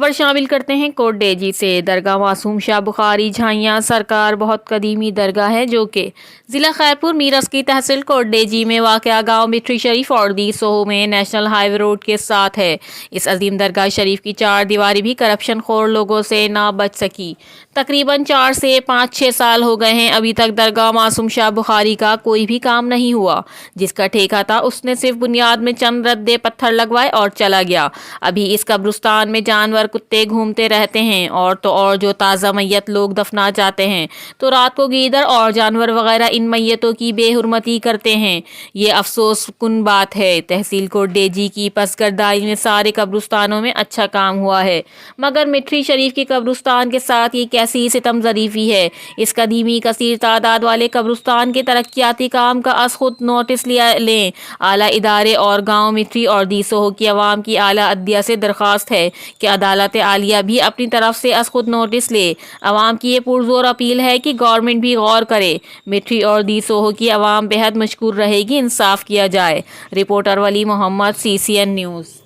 خبر شامل کرتے ہیں کوٹ ڈیجی سے۔ درگاہ معصوم شاہ بخاری جھائیاں سرکار بہت قدیمی درگاہ ہے جو کہ ضلع خیرپور میرس کی تحصیل کوٹ ڈیجی میں واقع گاؤں مٹری شریف اور دی سوہو میں نیشنل ہائی وے روڈ کے ساتھ ہے۔ اس عظیم درگاہ شریف کی چار دیواری بھی کرپشن خور لوگوں سے نہ بچ سکی۔ تقریباً 4 سے 5-6 سال ہو گئے ہیں، ابھی تک درگاہ معصوم شاہ بخاری کا کوئی بھی کام نہیں ہوا۔ جس کا ٹھیکہ تھا اس نے صرف بنیاد میں چند ردے پتھر لگوائے اور چلا گیا۔ ابھی اس قبرستان میں جانور کتے گھومتے رہتے ہیں، اور تو اور جو تازہ میت لوگ دفنا جاتے ہیں تو رات کو گیدڑ اور جانور وغیرہ ان میتوں کی بے حرمتی کرتے ہیں۔ یہ افسوس کن بات ہے۔ تحصیل کوٹ ڈیجی کی پس گردائی میں سارے قبرستانوں میں اچھا کام ہوا ہے، مگر مٹری شریف کے قبرستان کے ساتھ یہ کیسی ستم ظریفی ہے۔ اس قدیمی کثیر تعداد والے قبرستان کے ترقیاتی کام کا از خود نوٹس لیں۔ اعلیٰ ادارے اور گاؤں مٹری اور دی سوہو کی عوام کی اعلیٰ عدلیہ سے درخواست ہے کہ عدالت عالیہ بھی اپنی طرف سے از خود نوٹس لے۔ عوام کی یہ پرزور اپیل ہے کہ گورنمنٹ بھی غور کرے۔ مٹری اور دی سوہو کی عوام بے حد مشکور رہے گی، انصاف کیا جائے۔ رپورٹر ولی محمد، CCN نیوز۔